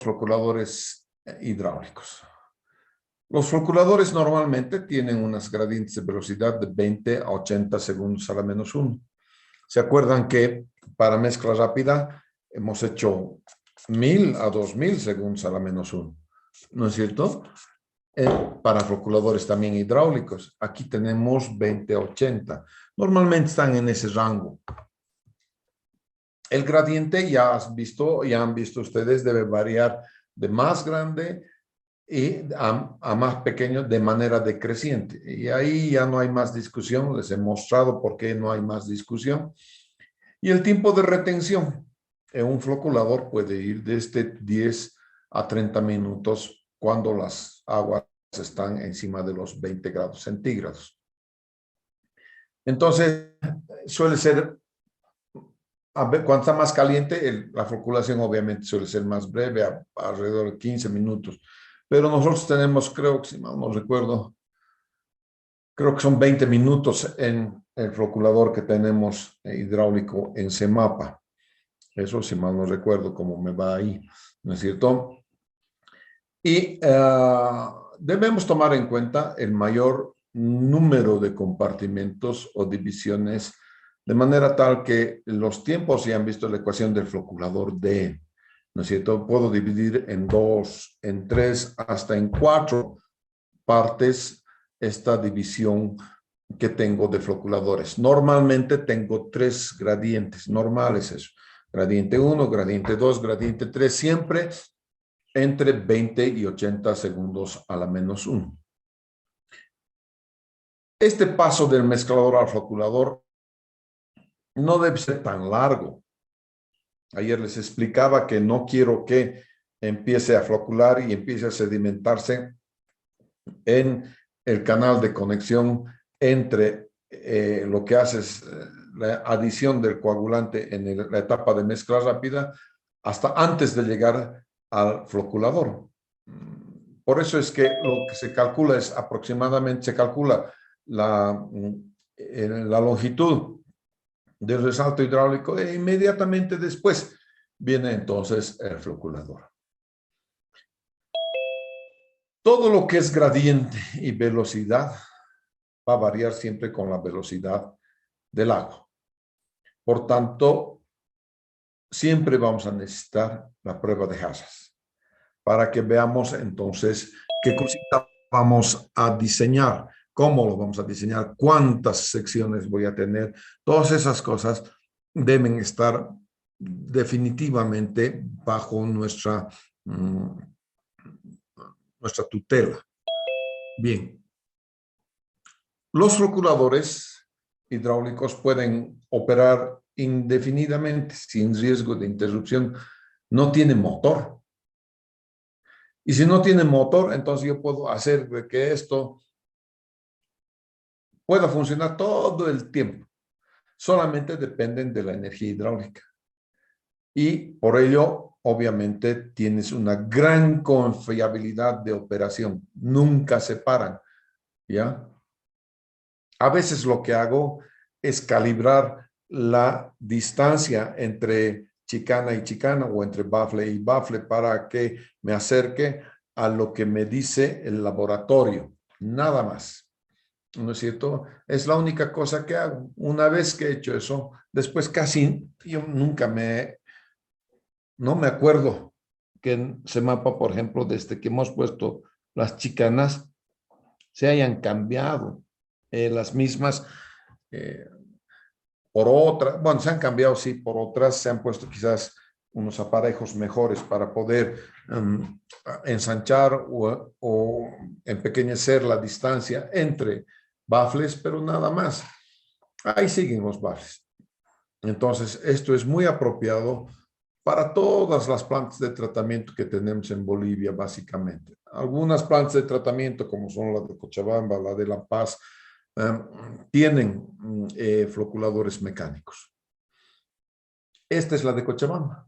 floculadores hidráulicos. Los floculadores normalmente tienen unas gradientes de velocidad de 20 a 80 segundos a la menos 1. ¿Se acuerdan que para mezcla rápida hemos hecho 1000 a 2000 segundos a la menos 1? ¿No es cierto? Para floculadores también hidráulicos. Aquí tenemos 20 a 80. Normalmente están en ese rango. El gradiente ya han visto ustedes, debe variar de más grande y a más pequeño de manera decreciente. Y ahí ya no hay más discusión. Les he mostrado por qué no hay más discusión. Y el tiempo de retención en un floculador puede ir desde 10 a 30 minutos cuando las aguas están encima de los 20 grados centígrados. Entonces, suele ser, cuando está más caliente, la floculación obviamente suele ser más breve, alrededor de 15 minutos. Pero nosotros tenemos, creo que si mal no recuerdo, creo que son 20 minutos en el floculador que tenemos hidráulico en CEMAPA. Eso si mal no recuerdo cómo me va ahí, ¿no es cierto? Y debemos tomar en cuenta el mayor número de compartimentos o divisiones, de manera tal que los tiempos, si han visto la ecuación del floculador D, ¿no es cierto? Puedo dividir en 2, en 3, hasta en 4 partes esta división que tengo de floculadores. Normalmente tengo 3 gradientes, normales eso. Gradiente 1, gradiente 2, gradiente 3, siempre entre 20 y 80 segundos a la menos 1. Este paso del mezclador al floculador no debe ser tan largo. Ayer les explicaba que no quiero que empiece a flocular y empiece a sedimentarse en el canal de conexión entre lo que hace es la adición del coagulante en la etapa de mezcla rápida hasta antes de llegar al floculador. Por eso es que lo que se calcula es aproximadamente, se calcula la longitud del resalto hidráulico e inmediatamente después viene entonces el floculador. Todo lo que es gradiente y velocidad va a variar siempre con la velocidad del agua. Por tanto, siempre vamos a necesitar la prueba de Hazard para que veamos entonces qué cosita vamos a diseñar, cómo lo vamos a diseñar, cuántas secciones voy a tener. Todas esas cosas deben estar definitivamente bajo nuestra tutela. Bien. Los floculadores hidráulicos pueden operar indefinidamente sin riesgo de interrupción. No tienen motor. Y si no tienen motor, entonces yo puedo hacer que esto pueda funcionar todo el tiempo. Solamente dependen de la energía hidráulica. Y por ello, obviamente, tienes una gran confiabilidad de operación. Nunca se paran, ¿ya? A veces lo que hago es calibrar la distancia entre chicana y chicana o entre bafle y bafle para que me acerque a lo que me dice el laboratorio. Nada más. ¿No es cierto? Es la única cosa que hago. Una vez que he hecho eso, después casi yo nunca no me acuerdo que en CEMAPA, por ejemplo, desde que hemos puesto las chicanas, se hayan cambiado las mismas por otras. Bueno, se han cambiado, sí, por otras. Se han puesto quizás unos aparejos mejores para poder ensanchar o empequeñecer la distancia entre bafles, pero nada más. Ahí siguen los bafles. Entonces, esto es muy apropiado para todas las plantas de tratamiento que tenemos en Bolivia, básicamente. Algunas plantas de tratamiento, como son la de Cochabamba, la de La Paz, tienen floculadores mecánicos. Esta es la de Cochabamba.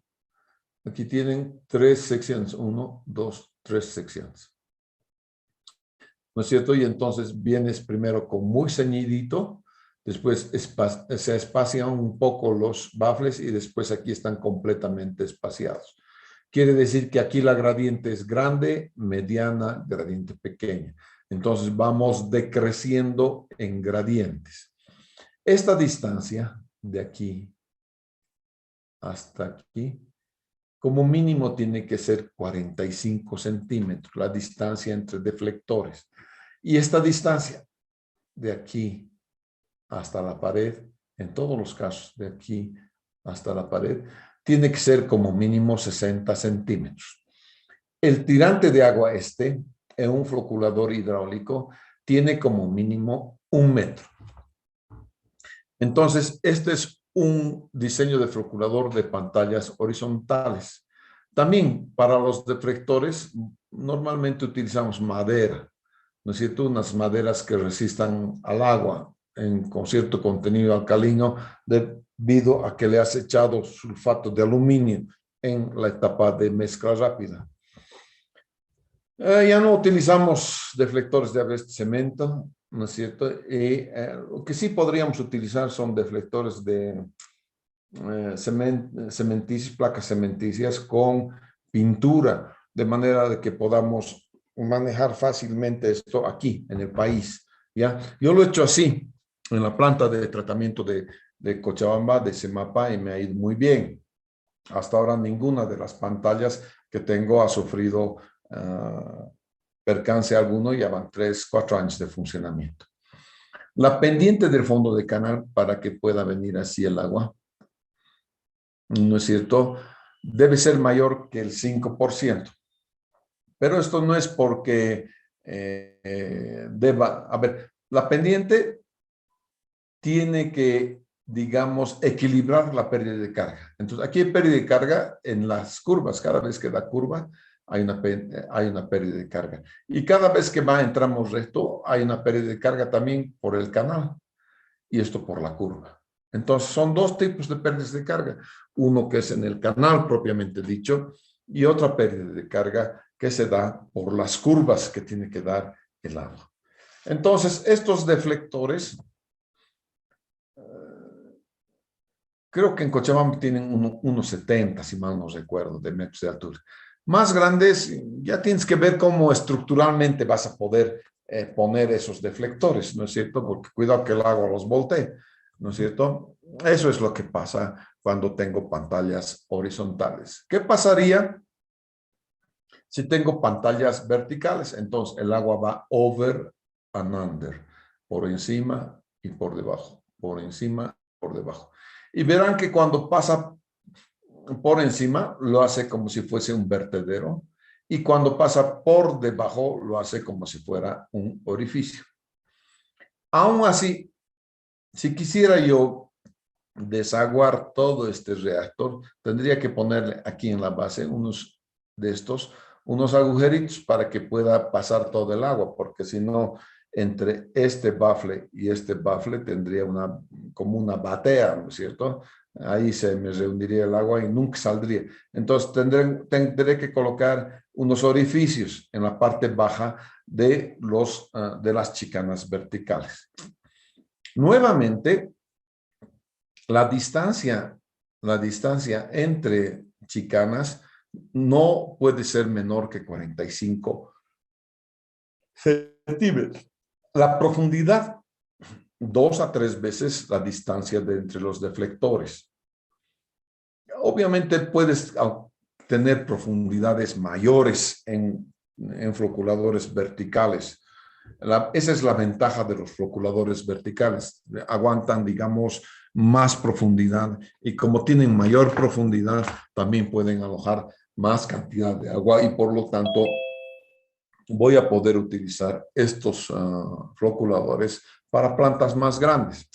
Aquí tienen 3 secciones, 1, 2, 3 secciones. ¿No es cierto? Y entonces vienes primero con muy ceñidito, después se espacian un poco los bafles y después aquí están completamente espaciados. quiere decir que aquí la gradiente es grande, mediana, gradiente pequeña. Entonces vamos decreciendo en gradientes. Esta distancia de aquí hasta aquí, como mínimo tiene que ser 45 centímetros, la distancia entre deflectores. Y esta distancia de aquí hasta la pared, en todos los casos de aquí hasta la pared, tiene que ser como mínimo 60 centímetros. El tirante de agua en un floculador hidráulico, tiene como mínimo 1 metro. Entonces, este es un diseño de floculador de pantallas horizontales. También para los deflectores, normalmente utilizamos madera, ¿no es cierto? Unas maderas que resistan al agua con cierto contenido alcalino debido a que le has echado sulfato de aluminio en la etapa de mezcla rápida. Ya no utilizamos deflectores de cemento, ¿no es cierto? Y lo que sí podríamos utilizar son deflectores de cementicios, placas cementicias con pintura, de manera de que podamos manejar fácilmente esto aquí, en el país, ¿ya? Yo lo he hecho así, en la planta de tratamiento de Cochabamba, de Semapa, y me ha ido muy bien. Hasta ahora ninguna de las pantallas que tengo ha sufrido percance alguno, ya van 3, 4 años de funcionamiento. La pendiente del fondo de canal para que pueda venir así el agua, ¿no es cierto? Debe ser mayor que el 5%. Pero esto no es porque deba, a ver, la pendiente tiene que, digamos, equilibrar la pérdida de carga. Entonces, aquí hay pérdida de carga en las curvas. Cada vez que da curva, hay una pérdida de carga. Y cada vez que entramos recto, hay una pérdida de carga también por el canal. Y esto por la curva. Entonces, son dos tipos de pérdidas de carga. Uno que es en el canal, propiamente dicho, y otra pérdida de carga que se da por las curvas que tiene que dar el agua. Entonces, estos deflectores, creo que en Cochabamba tienen unos 70, si mal no recuerdo, de metros de altura. Más grandes, ya tienes que ver cómo estructuralmente vas a poder poner esos deflectores, ¿no es cierto? Porque cuidado que el agua los voltee, ¿no es cierto? Eso es lo que pasa cuando tengo pantallas horizontales. ¿Qué pasaría si tengo pantallas verticales? Entonces el agua va over and under, por encima y por debajo, por encima y por debajo. Y verán que cuando pasa por encima, lo hace como si fuese un vertedero, y cuando pasa por debajo, lo hace como si fuera un orificio. Aún así, si quisiera yo desaguar todo este reactor, tendría que ponerle aquí en la base unos de estos, unos agujeritos para que pueda pasar todo el agua, porque si no, entre este bafle y este bafle tendría como una batea, ¿no es cierto? Ahí se me reuniría el agua y nunca saldría. Entonces tendré que colocar unos orificios en la parte baja de las chicanas verticales. Nuevamente, la distancia entre chicanas no puede ser menor que 45 centímetros. La profundidad, 2 a 3 veces la distancia entre los deflectores. Obviamente puedes tener profundidades mayores en floculadores verticales. Esa es la ventaja de los floculadores verticales. Aguantan, digamos, más profundidad, y como tienen mayor profundidad, también pueden alojar más cantidad de agua, y por lo tanto voy a poder utilizar estos floculadores para plantas más grandes.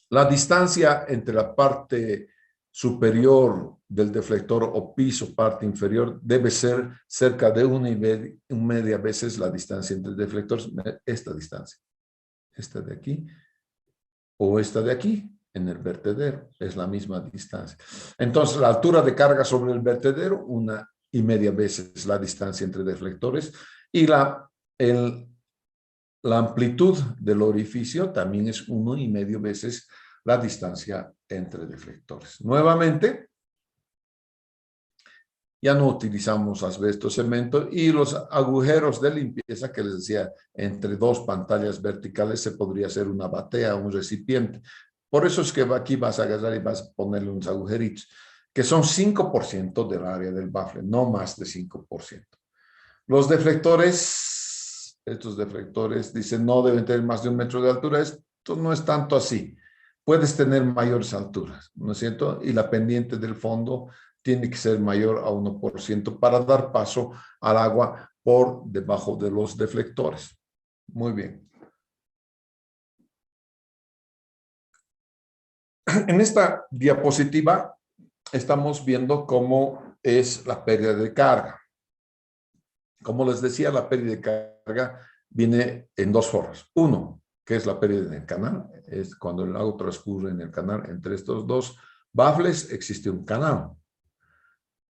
La distancia entre la parte superior del deflector o piso, parte inferior, debe ser cerca de 1,5 veces la distancia entre deflectores. Esta distancia, esta de aquí o esta de aquí, en el vertedero, es la misma distancia. Entonces, la altura de carga sobre el vertedero, 1,5 veces la distancia entre deflectores, y la amplitud del orificio también es 1,5 veces la distancia entre deflectores. Nuevamente, Ya no utilizamos asbesto, cemento y los agujeros de limpieza que les decía, entre dos pantallas verticales se podría hacer una batea, un recipiente. Por eso es que aquí vas a agarrar y vas a ponerle unos agujeritos, que son 5% del área del bafle, no más de 5%. Los deflectores, estos deflectores dicen no deben tener más de 1 metro de altura. Esto no es tanto así. Puedes tener mayores alturas, ¿no es cierto? Y la pendiente del fondo tiene que ser mayor a 1% para dar paso al agua por debajo de los deflectores. Muy bien. En esta diapositiva estamos viendo cómo es la pérdida de carga. Como les decía, la pérdida de carga viene en dos formas. Uno, que es la pérdida en el canal, es cuando el agua transcurre en el canal. Entre estos dos bafles existe un canal.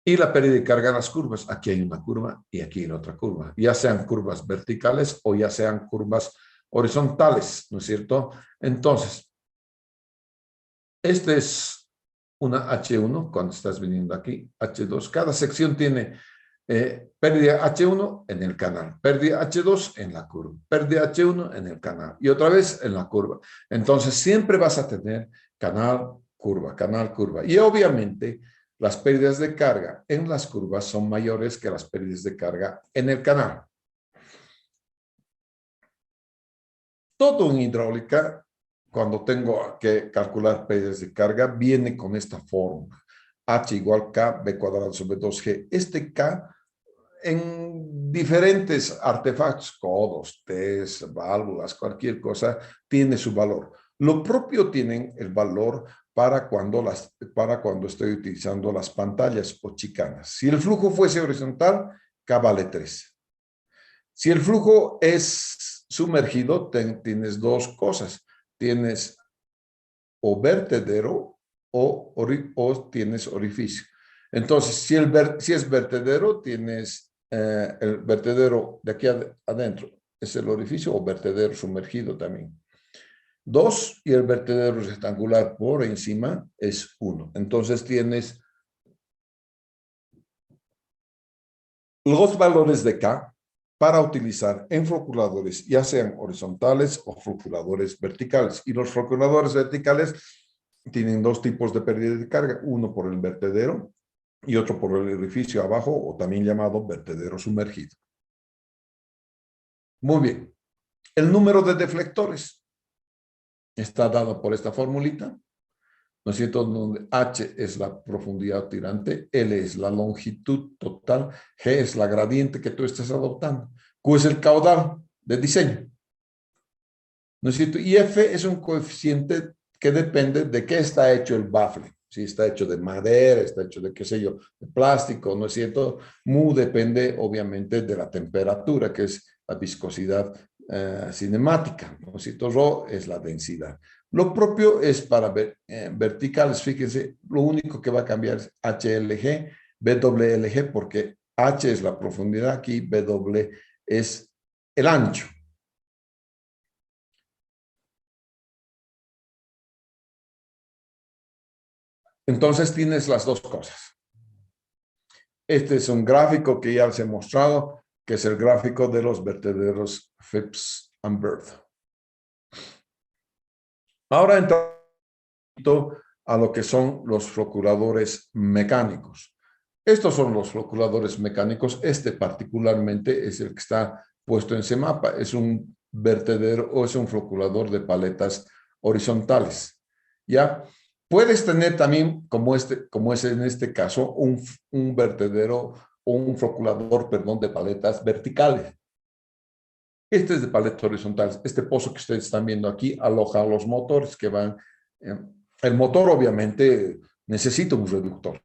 Y la pérdida de carga en las curvas. Aquí hay una curva y aquí hay otra curva. Ya sean curvas verticales o ya sean curvas horizontales, ¿no es cierto? Entonces, este es una H1 cuando estás viniendo aquí, H2. Cada sección tiene pérdida H1 en el canal, pérdida H2 en la curva, pérdida H1 en el canal y otra vez en la curva. Entonces siempre vas a tener canal, curva, canal, curva. Y obviamente las pérdidas de carga en las curvas son mayores que las pérdidas de carga en el canal. Todo en hidráulica, cuando tengo que calcular pérdidas de carga, viene con esta fórmula. H igual K, B cuadrado sobre 2G. Este K en diferentes artefactos, codos, T's, válvulas, cualquier cosa, tiene su valor. Lo propio tienen el valor para cuando estoy utilizando las pantallas o chicanas. Si el flujo fuese horizontal, K vale 3. Si el flujo es sumergido, tienes dos cosas. Tienes o vertedero o tienes orificio. Entonces, si es vertedero, tienes el vertedero de aquí adentro, es el orificio o vertedero sumergido también. 2 y el vertedero rectangular por encima es 1. Entonces tienes los valores de K para utilizar en floculadores, ya sean horizontales o floculadores verticales. Y los floculadores verticales tienen dos tipos de pérdida de carga, uno por el vertedero y otro por el orificio abajo, o también llamado vertedero sumergido. Muy bien. El número de deflectores está dado por esta formulita, ¿no es cierto? Donde H es la profundidad tirante, L es la longitud total, G es la gradiente que tú estás adoptando, Q es el caudal de diseño, ¿no es cierto? Y F es un coeficiente que depende de qué está hecho el bafle. Si está hecho de madera, está hecho de qué sé yo, de plástico, ¿no es cierto? Mu depende obviamente de la temperatura, que es la viscosidad cinemática, ¿no es cierto? Rho es la densidad. Lo propio es para verticales, fíjense, lo único que va a cambiar es HLG, BWLG, porque H es la profundidad aquí, BW es el ancho. Entonces tienes las dos cosas. Este es un gráfico que ya les he mostrado, que es el gráfico de los vertederos Phipps and Bird. Ahora entramos a lo que son los floculadores mecánicos. Estos son los floculadores mecánicos. Este particularmente es el que está puesto en ese mapa. Es un vertedero o es un floculador de paletas horizontales. ¿Ya? Puedes tener también, como es en este caso, un vertedero o un floculador, perdón, de paletas verticales. Este es de paletas horizontales. Este pozo que ustedes están viendo aquí aloja los motores que van. El motor obviamente necesita un reductor.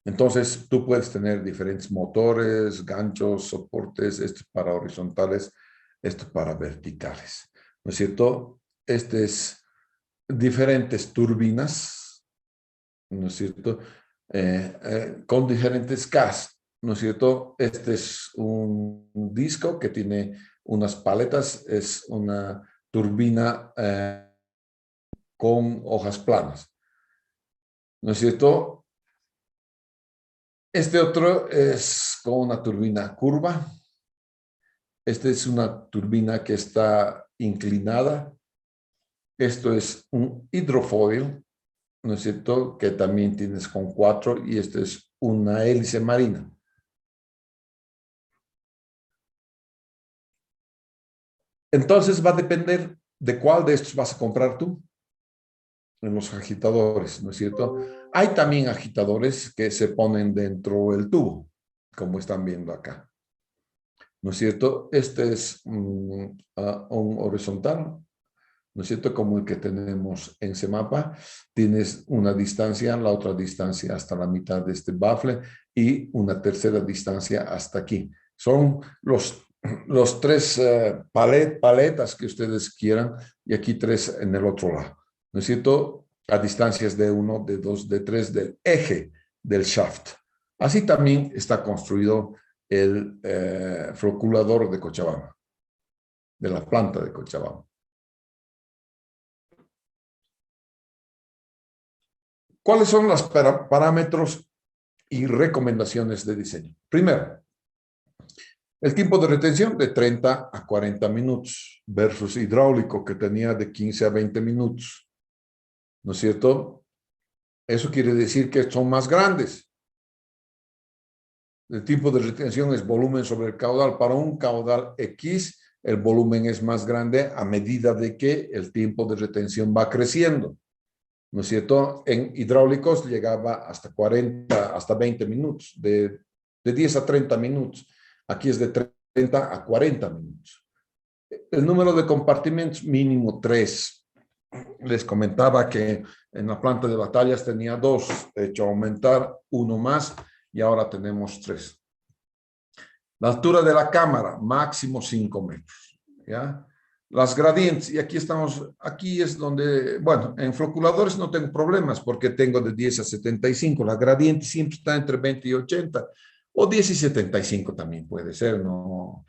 Entonces tú puedes tener diferentes motores, ganchos, soportes, esto para horizontales, esto para verticales. ¿No es cierto? Este es diferentes turbinas, ¿no es cierto? Con diferentes Ks, ¿no es cierto? Este es un disco que tiene unas paletas, es una turbina con hojas planas, ¿no es cierto? Este otro es con una turbina curva. Esta es una turbina que está inclinada. Esto es un hidrofoil, ¿no es cierto? Que también tienes con 4 y esta es una hélice marina. Entonces va a depender de cuál de estos vas a comprar tú en los agitadores, ¿no es cierto? Hay también agitadores que se ponen dentro del tubo, como están viendo acá, ¿no es cierto? Este es un horizontal, ¿no es cierto? Como el que tenemos en CEMAPA, tienes una distancia, la otra distancia hasta la mitad de este baffle y una tercera distancia hasta aquí. Son los tres paletas que ustedes quieran y aquí tres en el otro lado, ¿no es cierto? A distancias de 1, de 2, de 3 del eje del shaft. Así también está construido el floculador de Cochabamba, de la planta de Cochabamba. ¿Cuáles son los parámetros y recomendaciones de diseño? Primero, el tiempo de retención de 30 a 40 minutos versus hidráulico que tenía de 15 a 20 minutos. ¿No es cierto? Eso quiere decir que son más grandes. El tiempo de retención es volumen sobre el caudal. Para un caudal X, el volumen es más grande a medida de que el tiempo de retención va creciendo. ¿No es cierto? En hidráulicos llegaba hasta 40, hasta 20 minutos, de 10 a 30 minutos. Aquí es de 30 a 40 minutos. El número de compartimentos mínimo 3. Les comentaba que en la planta de batallas tenía 2, he hecho aumentar uno más y ahora tenemos 3. La altura de la cámara, máximo 5 metros. ¿Ya? Las gradientes, y aquí estamos, aquí es donde, bueno, en floculadores no tengo problemas porque tengo de 10 a 75, la gradiente siempre está entre 20 y 80, o 10 y 75 también puede ser, no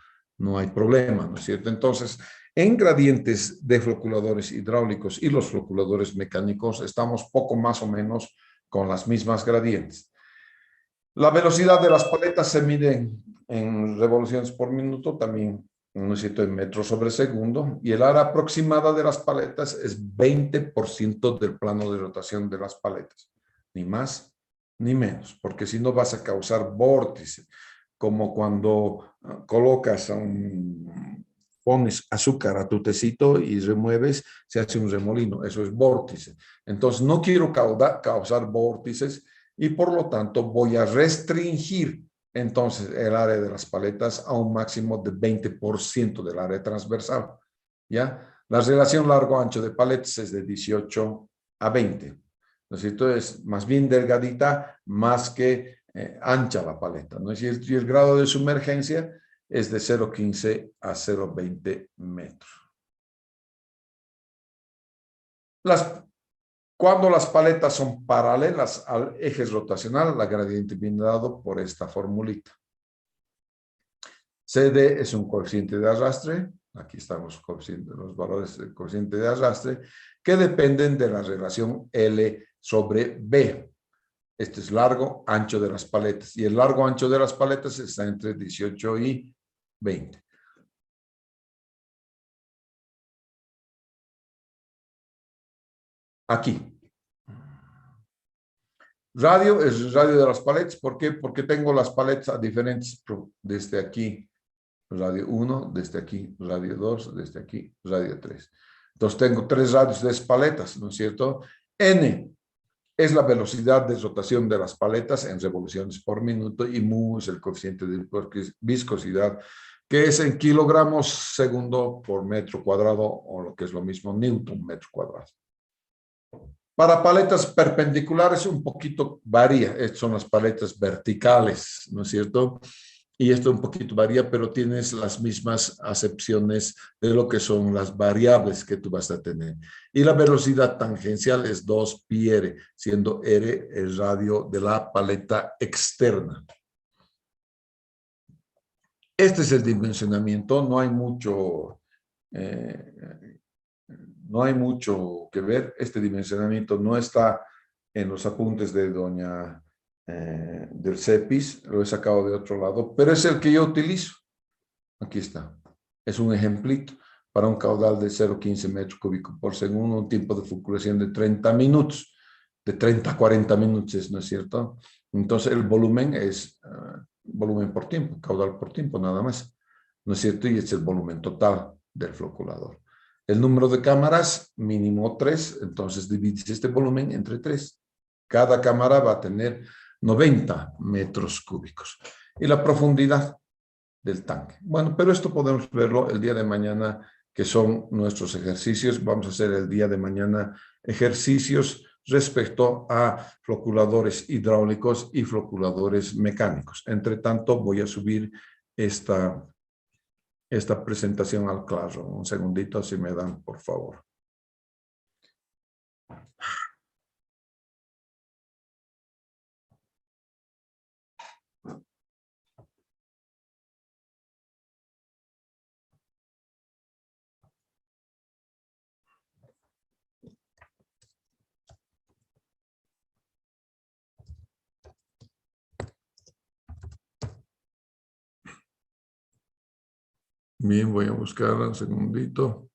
hay problema, ¿no es cierto? Entonces, en gradientes de floculadores hidráulicos y los floculadores mecánicos estamos poco más o menos con las mismas gradientes. La velocidad de las paletas se mide en revoluciones por minuto, también no es cierto, en metros sobre segundo, y el área aproximada de las paletas es 20% del plano de rotación de las paletas, ni más ni menos, porque si no vas a causar vórtice, como cuando pones azúcar a tu tecito y remueves, se hace un remolino, eso es vórtice. Entonces no quiero causar vórtices y por lo tanto voy a restringir entonces el área de las paletas a un máximo de 20% del área transversal. ¿Ya? La relación largo-ancho de paletas es de 18 a 20. ¿No es cierto? Es más bien delgadita, más que ancha la paleta. ¿No es cierto? Y el grado de sumergencia es de 0,15 a 0,20 metros. Cuando las paletas son paralelas al eje rotacional, la gradiente viene dado por esta formulita. CD es un coeficiente de arrastre, aquí están los valores del coeficiente de arrastre, que dependen de la relación L sobre B. Este es largo, ancho de las paletas, y el largo ancho de las paletas está entre 18 y 20. Aquí. Radio es radio de las paletas. ¿Por qué? Porque tengo las paletas a diferentes, desde aquí, radio 1, desde aquí, radio 2, desde aquí, radio 3. Entonces tengo 3 radios de paletas, ¿no es cierto? N es la velocidad de rotación de las paletas en revoluciones por minuto y mu es el coeficiente de viscosidad, que es en kilogramos segundo por metro cuadrado, o lo que es lo mismo, newton metro cuadrado. Para paletas perpendiculares un poquito varía, estas son las paletas verticales, ¿no es cierto? Y esto un poquito varía, pero tienes las mismas acepciones de lo que son las variables que tú vas a tener. Y la velocidad tangencial es 2 pi r, siendo r el radio de la paleta externa. Este es el dimensionamiento, no hay mucho que ver. Este dimensionamiento no está en los apuntes de doña del CEPIS, lo he sacado de otro lado, pero es el que yo utilizo. Aquí está. Es un ejemplito para un caudal de 0,15 metros cúbicos por segundo, un tiempo de floculación de 30 minutos, de 30 a 40 minutos, ¿no es cierto? Entonces el volumen es volumen por tiempo, caudal por tiempo, nada más, ¿no es cierto? Y es el volumen total del floculador. El número de cámaras, mínimo 3, entonces divides este volumen entre 3. Cada cámara va a tener 90 metros cúbicos. Y la profundidad del tanque. Bueno, pero esto podemos verlo el día de mañana, que son nuestros ejercicios. Vamos a hacer el día de mañana ejercicios respecto a floculadores hidráulicos y floculadores mecánicos. Entre tanto, voy a subir esta presentación al Classroom. Un segundito, si me dan, por favor. Bien, voy a buscar un segundito.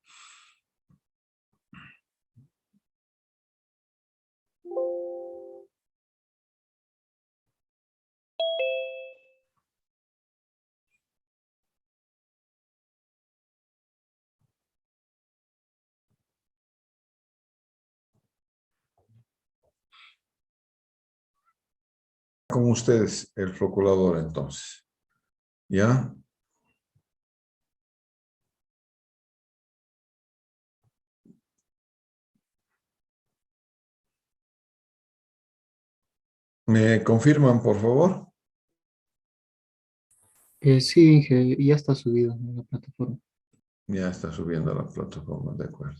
Con ustedes el floculador, entonces. ¿Ya? ¿Me confirman, por favor? Sí, Inge, ya está subido en la plataforma. Ya está subiendo a la plataforma, de acuerdo.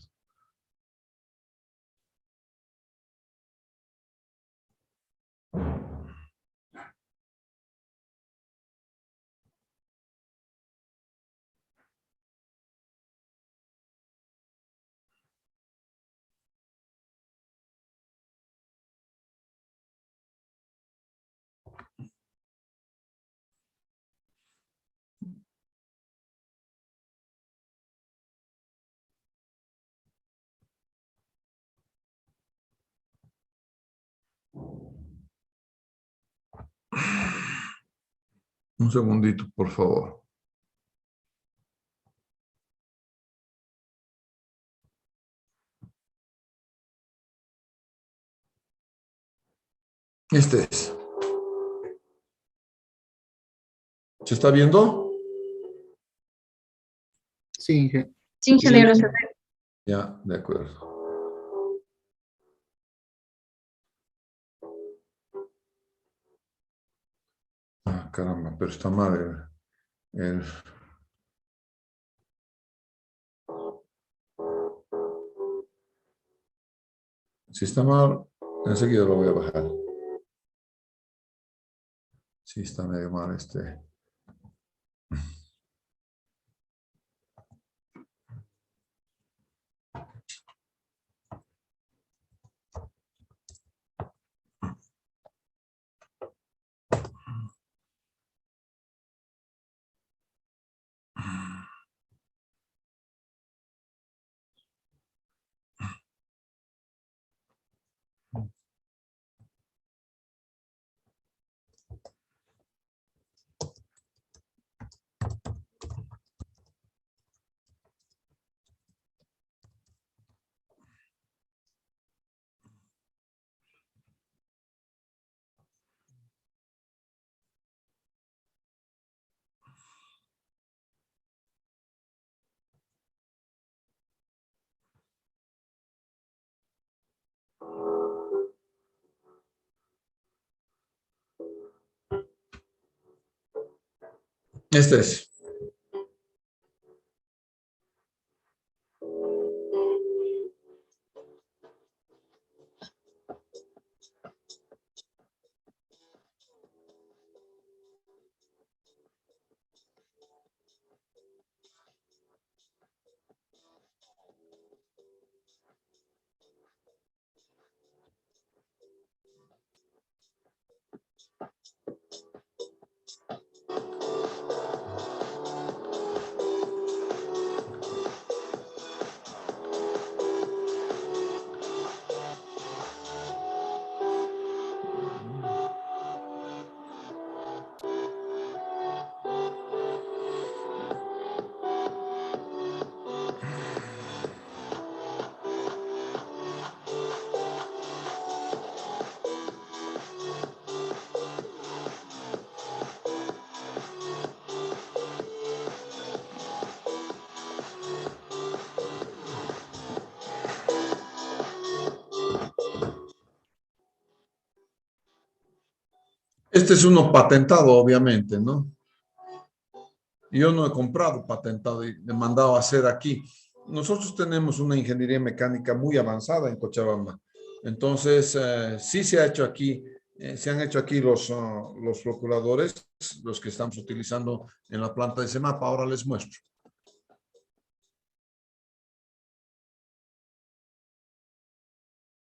Un segundito, por favor. Este es. ¿Se está viendo? Sí, Inge. Sí, Sí, ingeniero, se ve. Ya, de acuerdo. Ah, caramba, pero está mal el- Si está mal, enseguida lo voy a bajar. Sí, está medio mal este. Este es. Este es uno patentado, obviamente, ¿no? Yo no he comprado patentado y he mandado a hacer aquí. Nosotros tenemos una ingeniería mecánica muy avanzada en Cochabamba. Entonces, sí se ha hecho aquí, se han hecho aquí los floculadores, los que estamos utilizando en la planta de Semapa. Ahora les muestro.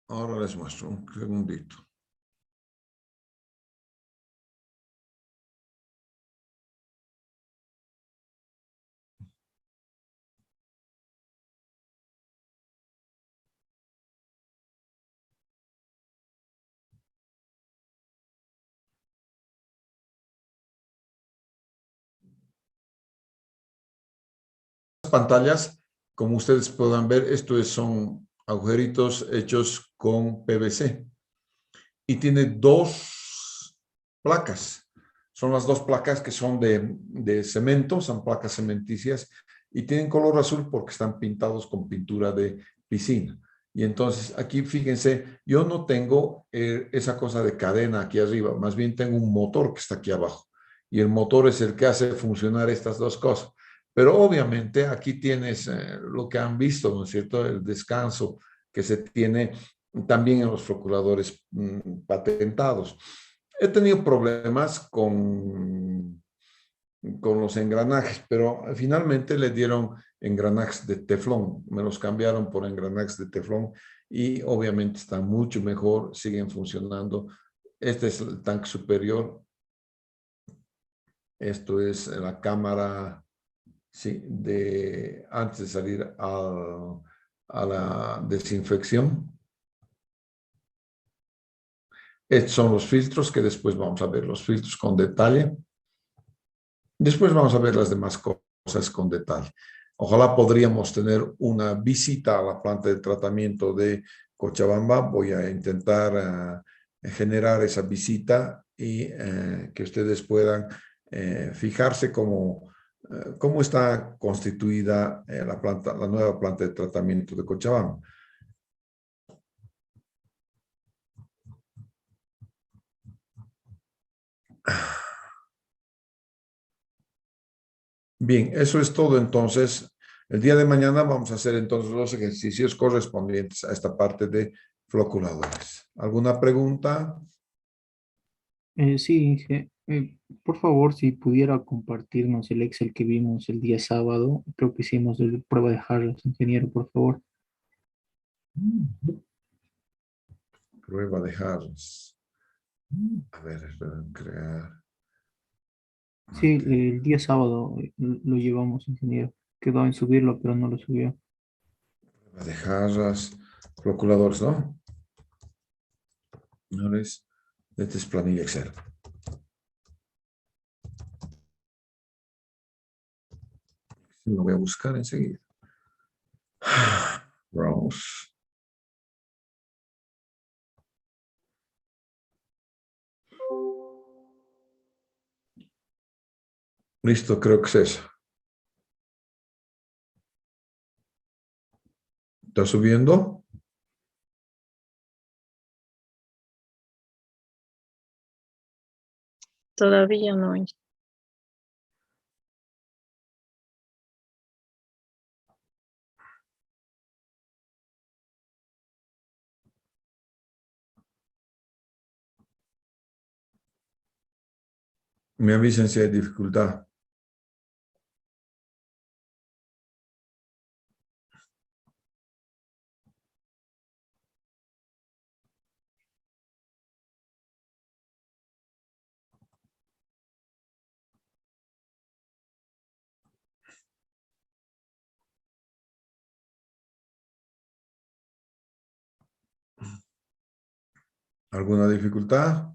Ahora les muestro, un segundito. Pantallas, como ustedes puedan ver, son agujeritos hechos con PVC y tiene dos placas. Son las dos placas que son de cemento, son placas cementicias y tienen color azul porque están pintados con pintura de piscina. Y entonces aquí fíjense, yo no tengo esa cosa de cadena aquí arriba, más bien tengo un motor que está aquí abajo y el motor es el que hace funcionar estas dos cosas. Pero obviamente aquí tienes lo que han visto, ¿no es cierto? El descanso que se tiene también en los procuradores patentados. He tenido problemas con los engranajes, pero finalmente le dieron engranajes de teflón, me los cambiaron por engranajes de teflón y obviamente están mucho mejor, siguen funcionando. Este es el tanque superior, esto es la cámara, sí, antes de salir a la desinfección. Estos son los filtros que después vamos a ver, los filtros con detalle. Después vamos a ver las demás cosas con detalle. Ojalá podríamos tener una visita a la planta de tratamiento de Cochabamba. Voy a intentar generar esa visita y que ustedes puedan fijarse cómo está constituida la nueva planta de tratamiento de Cochabamba. Bien, eso es todo entonces. El día de mañana vamos a hacer entonces los ejercicios correspondientes a esta parte de floculadores. ¿Alguna pregunta? Sí, Inge. Por favor, si pudiera compartirnos el Excel que vimos el día sábado, creo que hicimos la prueba de Harris, ingeniero, por favor. Prueba de Harris. A ver, esperen, crear. Sí, el día sábado lo llevamos, ingeniero. Quedó en subirlo, pero no lo subió. Prueba de Harris. Floculadores, ¿no? Señores, esta es planilla Excel. Lo voy a buscar enseguida. Browse. Listo, creo que es eso. ¿Está subiendo? Todavía no hay. Me avisen si hay dificultad. ¿Alguna dificultad?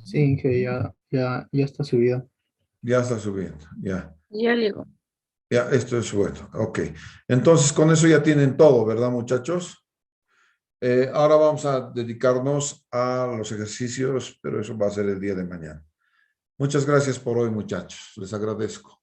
Sí, Inge, ya está subida. Ya está subiendo, ya. Ya llegó. Ya, esto es bueno. Ok. Entonces, con eso ya tienen todo, ¿verdad, muchachos? Ahora vamos a dedicarnos a los ejercicios, pero eso va a ser el día de mañana. Muchas gracias por hoy, muchachos. Les agradezco.